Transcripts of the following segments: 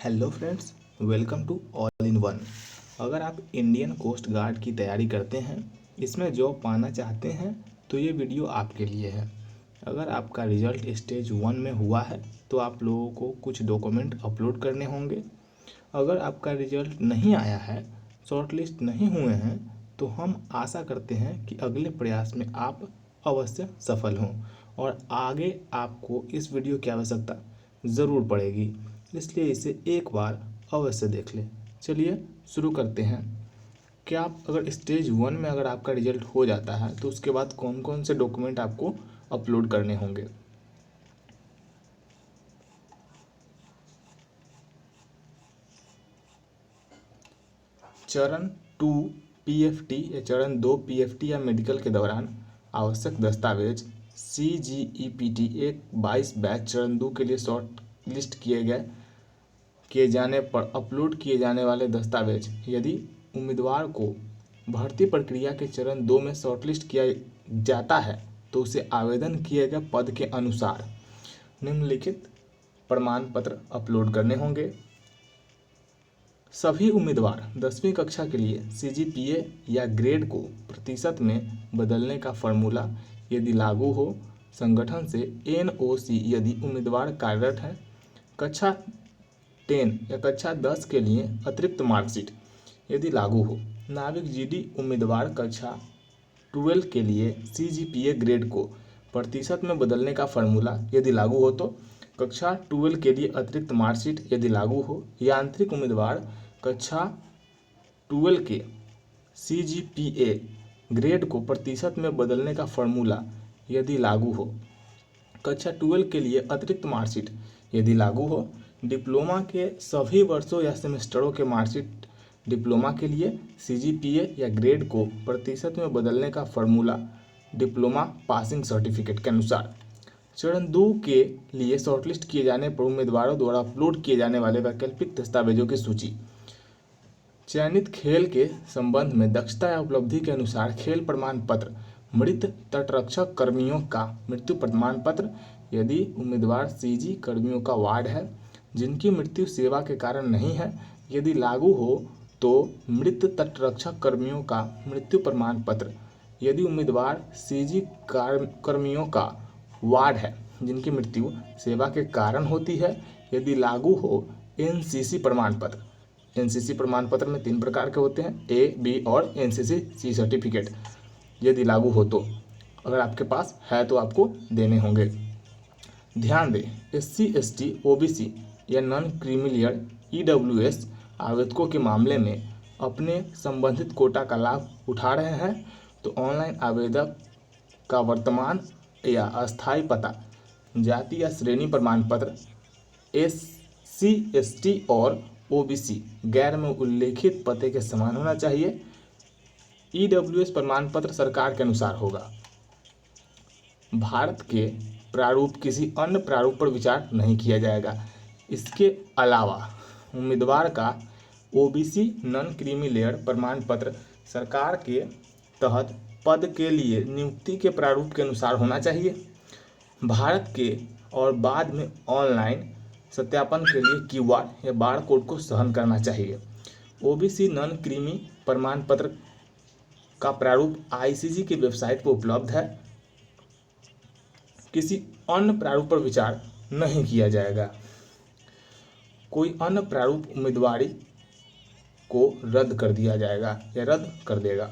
Hello friends, welcome to all in one. अगर आप Indian coast guard की तैयारी करते हैं, इसमें जॉब पाना चाहते हैं तो ये वीडियो आपके लिए है। अगर आपका रिजल्ट स्टेज 1 में हुआ है तो आप लोगों को कुछ डॉक्यूमेंट अपलोड करने होंगे। अगर आपका रिजल्ट नहीं आया है, शॉर्ट लिस्ट नहीं हुए हैं, तो हम आशा करते हैं कि अगले प्रयास में आप अवश्य सफल हों और आगे आपको इस वीडियो की आवश्यकता ज़रूर पड़ेगी, इसलिए इसे एक बार अवश्य देख लें। चलिए शुरू करते हैं। क्या आप अगर स्टेज 1 में अगर आपका रिजल्ट हो जाता है तो उसके बाद कौन कौन से डॉक्यूमेंट आपको अपलोड करने होंगे। चरण 2 पीएफटी या चरण 2 पीएफटी या मेडिकल के दौरान आवश्यक दस्तावेज CGEPT 22 बैच चरण 2 के लिए शॉर्ट लिस्ट किए जाने पर अपलोड किए जाने वाले दस्तावेज। यदि उम्मीदवार को भर्ती प्रक्रिया के चरण 2 में शॉर्टलिस्ट किया जाता है तो उसे आवेदन किए गए पद के अनुसार निम्नलिखित प्रमाण पत्र अपलोड करने होंगे। सभी उम्मीदवार 10वीं कक्षा के लिए CGPA या ग्रेड को प्रतिशत में बदलने का फॉर्मूला यदि लागू हो, संगठन से NOC यदि उम्मीदवार कार्यरत है, कक्षा 10 या कक्षा 10 के लिए अतिरिक्त मार्कशीट यदि लागू हो, नाविक GD उम्मीदवार कक्षा 12 के लिए CGPA ग्रेड को प्रतिशत में बदलने का फॉर्मूला यदि लागू हो तो कक्षा 12 के लिए अतिरिक्त मार्कशीट यदि लागू हो, यांत्रिक उम्मीदवार कक्षा 12 के CGPA ग्रेड को प्रतिशत में बदलने का फॉर्मूला यदि लागू हो, कक्षा 12 के लिए अतिरिक्त मार्कशीट यदि लागू हो, डिप्लोमा के सभी वर्षों या सेमेस्टरों के मार्कशीट डिप्लोमा के लिए CGPA या ग्रेड को प्रतिशत में बदलने का फॉर्मूला डिप्लोमा पासिंग सर्टिफिकेट के अनुसार। चरण 2 के लिए शॉर्टलिस्ट किए जाने पर उम्मीदवारों द्वारा अपलोड किए जाने वाले वैकल्पिक दस्तावेजों की सूची। चयनित खेल के संबंध में दक्षता या उपलब्धि के अनुसार खेल प्रमाण पत्र, मृत तटरक्षक कर्मियों का मृत्यु प्रमाण पत्र यदि उम्मीदवार CG कर्मियों का वार्ड है जिनकी मृत्यु सेवा के कारण नहीं है, यदि लागू हो तो मृत तटरक्षक कर्मियों का मृत्यु प्रमाण पत्र यदि उम्मीदवार CG कर्मियों का वार्ड है जिनकी मृत्यु सेवा के कारण होती है, यदि लागू हो NCC प्रमाण पत्र। NCC प्रमाण पत्र में 3 प्रकार के होते हैं, A, B और NCC C सर्टिफिकेट यदि लागू हो तो अगर आपके पास है तो आपको देने होंगे। ध्यान दें, SC, ST, OBC या नॉन क्रीमी EWS आवेदकों के मामले में अपने संबंधित कोटा का लाभ उठा रहे हैं तो ऑनलाइन आवेदक का वर्तमान या अस्थायी पता, जाति या श्रेणी प्रमाण पत्र SC, ST और OBC गैर में उल्लेखित पते के समान होना चाहिए। EWS प्रमाण पत्र सरकार के अनुसार होगा। भारत के प्रारूप किसी अन्य प्रारूप पर विचार नहीं किया जाएगा। इसके अलावा उम्मीदवार का OBC नॉन क्रीमी लेयर प्रमाण पत्र सरकार के तहत पद के लिए नियुक्ति के प्रारूप के अनुसार होना चाहिए। भारत के और बाद में ऑनलाइन सत्यापन के लिए QR या बार कोड को सहन करना चाहिए। OBC नॉन क्रीमी प्रमाण पत्र का प्रारूप ICG की वेबसाइट पर उपलब्ध है। किसी अन्य प्रारूप पर विचार नहीं किया जाएगा। कोई अन्य प्रारूप उम्मीदवारी को रद्द कर दिया जाएगा या रद्द कर देगा।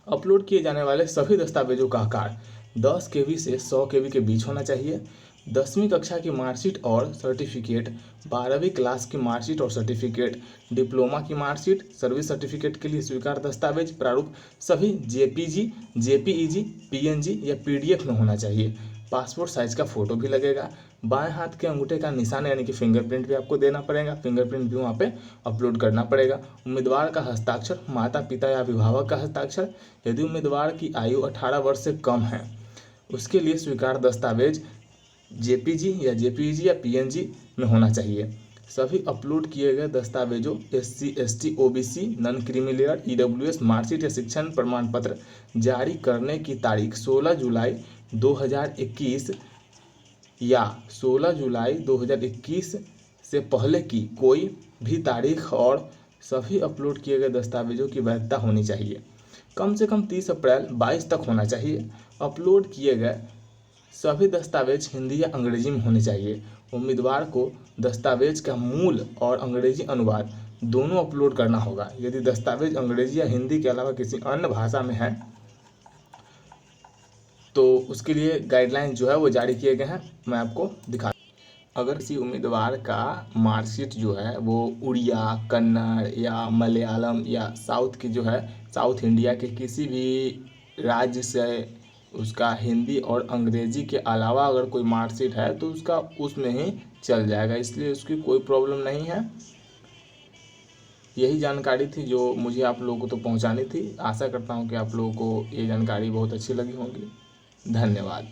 अपलोड किए जाने वाले सभी दस्तावेजों का आकार 10 KB से 100 KB के बीच होना चाहिए। 10वीं कक्षा की मार्कशीट और सर्टिफिकेट, 12वीं क्लास की मार्कशीट और सर्टिफिकेट, डिप्लोमा की मार्कशीट, सर्विस सर्टिफिकेट के लिए स्वीकार दस्तावेज प्रारूप सभी JPG, JPEG, PNG या PDF में होना चाहिए। पासपोर्ट साइज का फोटो भी लगेगा। बाएं हाथ के अंगूठे का निशान यानी कि फिंगरप्रिंट भी आपको देना पड़ेगा, फिंगरप्रिंट भी वहाँ पे अपलोड करना पड़ेगा। उम्मीदवार का हस्ताक्षर, माता पिता या अभिभावक का हस्ताक्षर, यदि उम्मीदवार की आयु 18 वर्ष से कम है उसके लिए स्वीकार दस्तावेज JPG या JPEG या PNG में होना चाहिए। सभी अपलोड किए गए दस्तावेजों SC, ST, OBC, non creamy layer, EWS marksheet या शिक्षण प्रमाण पत्र जारी करने की तारीख 16 जुलाई 2021 या 16 जुलाई 2021 से पहले की कोई भी तारीख और सभी अपलोड किए गए दस्तावेजों की वैधता होनी चाहिए। कम से कम 30 अप्रैल 22 तक होना चाहिए। अपलोड किए गए सभी दस्तावेज हिंदी या अंग्रेजी में होने चाहिए। उम्मीदवार को दस्तावेज का मूल और अंग्रेजी अनुवाद दोनों अपलोड करना होगा। यदि दस्तावेज अंग्रेजी या हिंदी के अलावा किसी अन्य भाषा में है तो उसके लिए गाइडलाइन जो है वो जारी किए गए हैं। मैं आपको दिखा, अगर किसी उम्मीदवार का मार्कशीट जो है वो उड़िया, कन्नड़ या मलयालम या साउथ की जो है साउथ इंडिया के किसी भी राज्य से उसका हिंदी और अंग्रेजी के अलावा अगर कोई मार्कशीट है तो उसका उसमें ही चल जाएगा, इसलिए उसकी कोई प्रॉब्लम नहीं है। यही जानकारी थी जो मुझे आप लोगों को तो पहुंचानी थी। आशा करता हूं कि आप लोगों को ये जानकारी बहुत अच्छी लगी होगी। धन्यवाद।